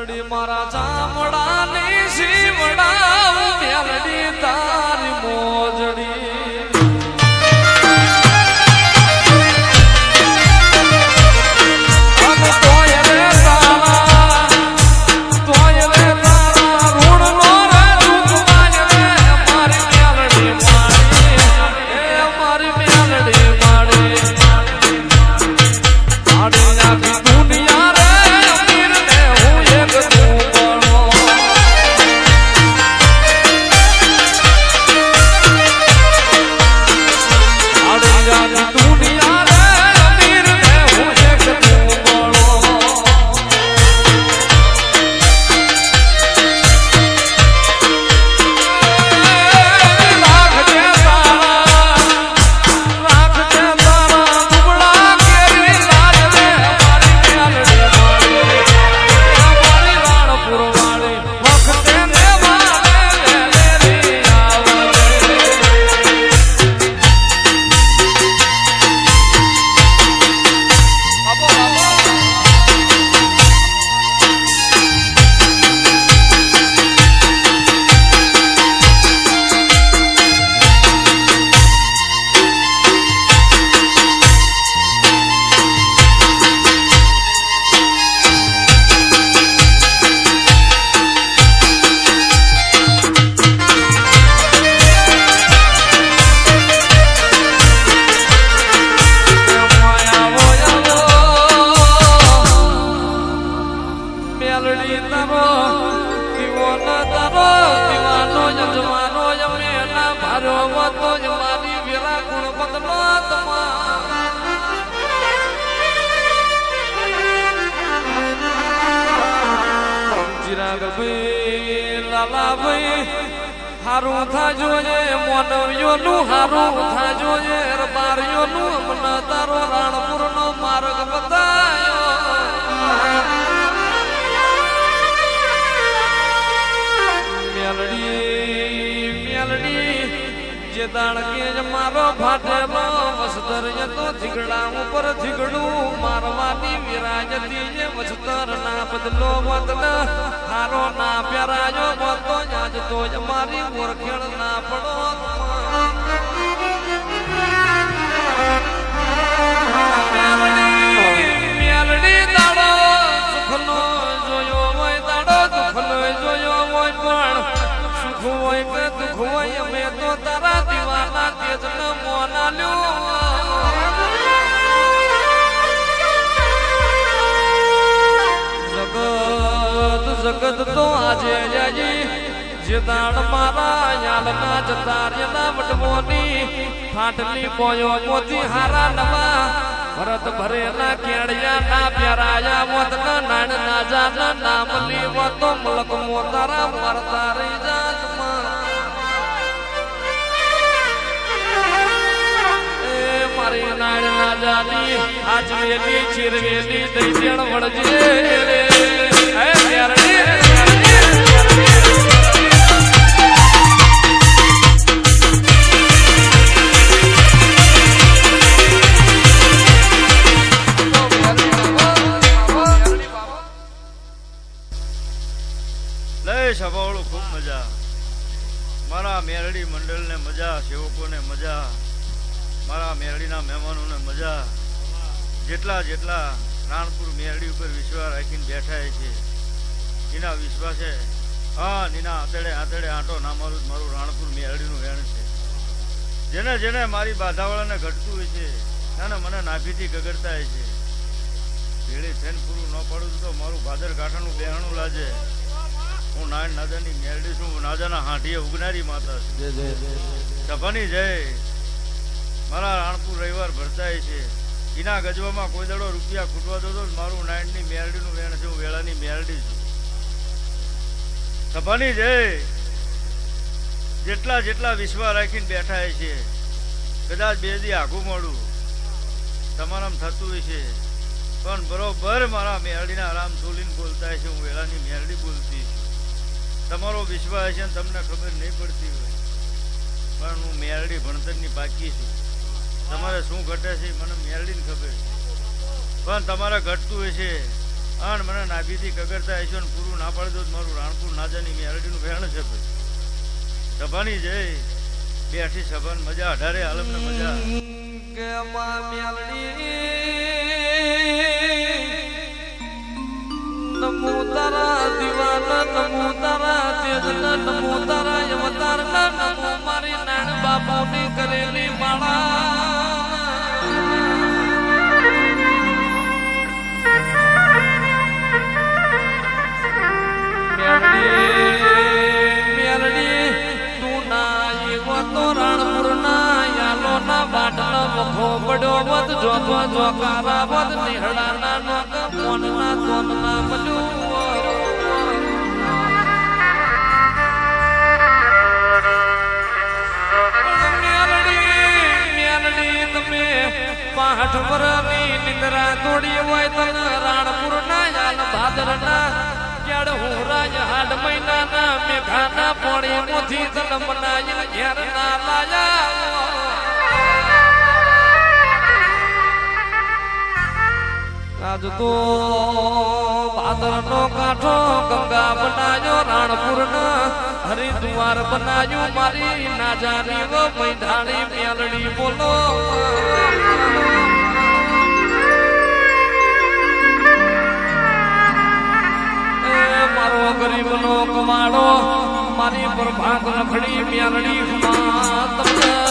મેલડી મારા ચામડાની શિવડા મેલડી તારી મોજડી હારું થાજો એ મોનવ્યોનું હારું થાજો એ રબારીઓનું અમને તારો રાણપુરનો માર્ગ બતાયો મેલડી જે દાણ કે મારો ફાટેલો વસ્તર તો થીગડા ઉપર થીગડું મારવાની વિરાજતી જે વસ્તર ના બદલો વતન હારો ના પ્યારાયો બતો આજ તો જ મારી ઓળખેણ ના પડો મેલડી દાડો સુખનો જોયો હોય દાડો દુઃખનો જોયો હોય પણ સુખ હોય કે દુઃખ હોય અમે તો તારા દીવાના તેજનો મોના લ્યો જગત તો આજે જે દાણ મારા યાલના જતાર્યના વટમોની ફાટલી પોયો મોતી હારા નવા ભરત ભરેલા કેળિયા ના પ્યારાયા મોતના નાણ ના જાના નામ લીવો તો મલક મોતારા મરતા રહી જાતમાં મારી નાણ ના જાની આજવેલી ચીરવેલી દઈ દેણ વળજે હે પ્યારડી સભાવાળું ખૂબ મજા મારા મેરડી મંડળને મજા સેવકોને મજા મારા મેરડીના મહેમાનોને મજા જેટલા રાણપુર મેરડી ઉપર વિશ્વાસ રાખીને બેઠા છે એના વિશ્વાસે નીના આતડે આંટો ના મારું રાણપુર મેરડીનું વેણ છે જેને મારી બાધાવાળાને ઘટતું હોય છે એને મને નાભીથી ગગડતા હોય છે ભેળી થઈને પૂરું ન પડું તો મારું ભાદર કાંઠાનું બેહણું લાજે હું નાયણ નાજાની મેરડી છું નાજાના હાંઠીએ ઉગનારી માતા છું સભાની જય મારા રાણપુર રવિવાર ભરતાય છે એના ગજવામાં કોઈ દડો રૂપિયા ખૂટવા દો મારું નાયણની મેરડીનું વેણ છે હું વેળાની મેરડી છું સભાની જય જેટલા વિશ્વાસ રાખીને બેઠા છે કદાચ બે દી આઘું મોડું તમારામ થતું હોય છે પણ બરોબર મારા મેરડીના આરામ ચોલીને બોલતા છે હું વેળાની મેરડી બોલતી છું તમારો વિશ્વાસ છે તમને ખબર નહીં પડતી હોય પણ હું મેરડી ભણતરની બાકી છું તમારે શું ઘટે છે મને મેરડીને ખબર પણ તમારે ઘટતું હોય છે આણ મને નાભીથી કગરતા આવીશો ને પૂરું ના પાડી દો તો મારું રાણપુર નાજાની મેરડીનું ભેણ છે ભાઈ સભાની જય બેઠી સભાન મજા અઢારે આલમને મજા કે માં મેલડી નમો તારા દીવાના નમો તારા તેજના નમો તારા અવતારના નમો મારી નાણ બાપુની કરેલી માળા મેલડી તું ના એવો તો રાણપુર ના યાલો ના બાટલો મખો પડ્યો વધ જોતો જોકારા વધ નિહળા ના નોક મોન ના તોન ના મેલડી તમે 5 વરની નિંદ્રા તોડી હોય તને રાણપુર ના યાલ ભાદર ના કેડ હું રાજ હાડ મહિનાના મેઘાના પોણી મોથી જન્મના ઘેર ના લાયા આજ તો ભાદરનો કાંઠો ગંગા બનાયો રાણપુર ના હરિદ્વાર બનાયું મારી ના જાની વો મૈધાણી મેલડી બોલો મારો ગરીબનો કમાડો મારી પર ભાગ રખડી મેલડી માં તમને